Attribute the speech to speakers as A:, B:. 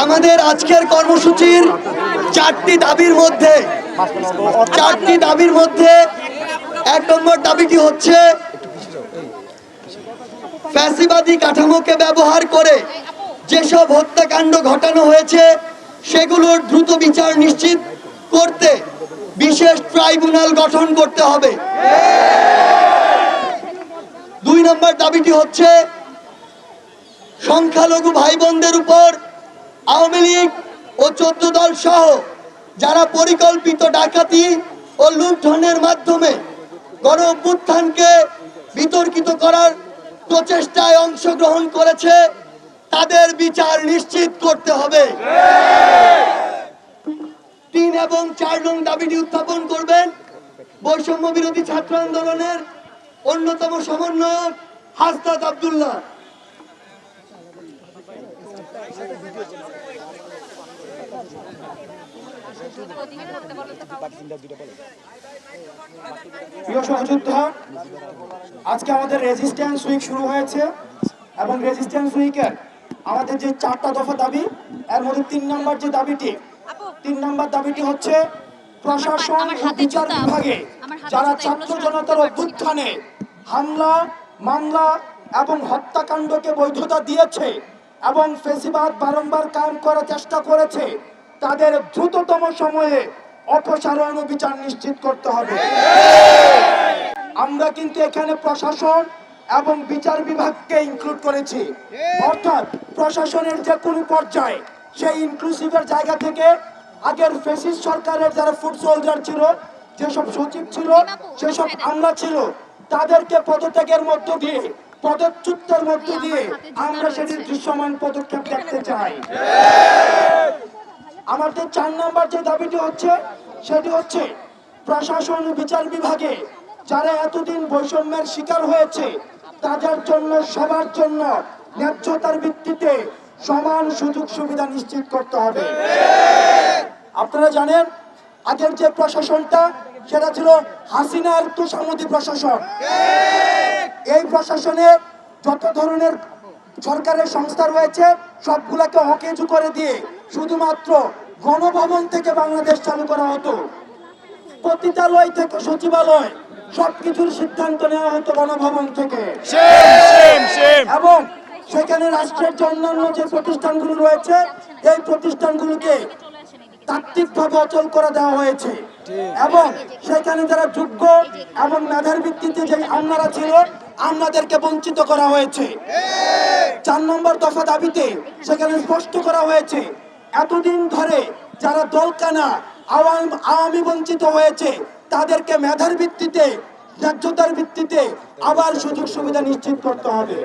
A: আমাদের আজকের কর্মসূচির চারটি দাবির মধ্যে ১ নম্বর দাবিটি হচ্ছে ফ্যাসিবাদী কাঠামোকে ব্যবহার করে যেসব হত্যাকাণ্ড ঘটানো হয়েছে সেগুলোর দ্রুত বিচার নিশ্চিত করতে বিশেষ ট্রাইব্যুনাল গঠন করতে হবে। ২ নম্বর দাবিটি হচ্ছে সংখ্যালঘু ভাই বোনদের উপর আওয়ামী লীগ ও ১৪ দল সহ যারা পরিকল্পিত ডাকাতি ও লুণ্ঠনের মাধ্যমে গণ অভ্যুত্থানকে বিতর্কিত করার প্রচেষ্টায় অংশগ্রহণ করেছে তাদের বিচার নিশ্চিত করতে হবে। ৩ এবং ৪ নং দাবিটি উত্থাপন করবেন বৈষম্য বিরোধী ছাত্র আন্দোলনের অন্যতম সমন্বয়ক হাসনাত আব্দুল্লাহ।
B: প্রিয় সহযোদ্ধা, আজকে আমাদের রেজিস্ট্যান্স উইক শুরু হয়েছে এবং রেজিস্ট্যান্স উইকের আমাদের যে 4টা দফা দাবি, এর মধ্যে 3 নম্বর দাবিটি হচ্ছে প্রশাসন ও বিচার বিভাগে যারা ছাত্র জনতার অভ্যুত্থানে হামলা, মামলা এবং হত্যাকাণ্ডকে বৈধতা দিয়েছে এবং ফ্যাসিবাদ বারংবার কায়েম করার চেষ্টা করেছে তাদের দ্রুততম সময়ে অপসারণ ও বিচার নিশ্চিত করতে হবে। আমরা কিন্তু এখানে প্রশাসন এবং বিচার বিভাগকে ইনক্লুড করেছি, অর্থাৎ প্রশাসনের যে কোনো পর্যায়ে সেই ইনক্লুসিভের জায়গা থেকে আগের ফ্যাসিস্ট সরকারের যারা ফুড সোলজার ছিল, যেসব সচিব ছিল, সেসব আমলা ছিল, তাদেরকে পদত্যাগের মধ্য দিয়ে, পদচ্যুতের মধ্য দিয়ে আমরা সেটির দৃশ্যমান পদক্ষেপ দেখতে চাই। আমাদের 4 নম্বর যে দাবিটি হচ্ছে সেটি হচ্ছে প্রশাসন ও বিচার বিভাগে যারা এতদিন বৈষম্যের শিকার হয়েছে তাদের জন্য, সবার জন্য ন্যায্যতার ভিত্তিতে সমান সুযোগ সুবিধা নিশ্চিত করতে হবে। আপনারা জানেন আগের যে প্রশাসনটা সেটা ছিল হাসিনার তোষামোদী প্রশাসন। এই প্রশাসনে যত ধরনের সরকারের সংস্থা রয়েছে সবগুলোকে অকেজু করে দিয়ে শুধুমাত্র গণভবন থেকে বাংলাদেশ চালু করা হতো। পতিতালয় থেকে সচিবালয় সবকিছুর সিদ্ধান্ত নেওয়া হতো গণভবন থেকে, এবং সেখানে রাষ্ট্রের যে অন্যান্য যে প্রতিষ্ঠানগুলো রয়েছে এই প্রতিষ্ঠানগুলোকে তাত্ত্বিকভাবে অচল করে দেওয়া হয়েছে এবং সেখানে যারা যোগ্য এবং মেধার ভিত্তিতে যে আমলারা ছিল আমলাদেরকে বঞ্চিত করা হয়েছে। 4 নম্বর দফা দাবিতে সেখানে স্পষ্ট করা হয়েছে এতদিন ধরে যারা দলকানা আওয়ামী বঞ্চিত হয়েছে তাদেরকে মেধার ভিত্তিতে, ন্যায্যতার ভিত্তিতে আবার সুযোগ সুবিধা নিশ্চিত করতে হবে।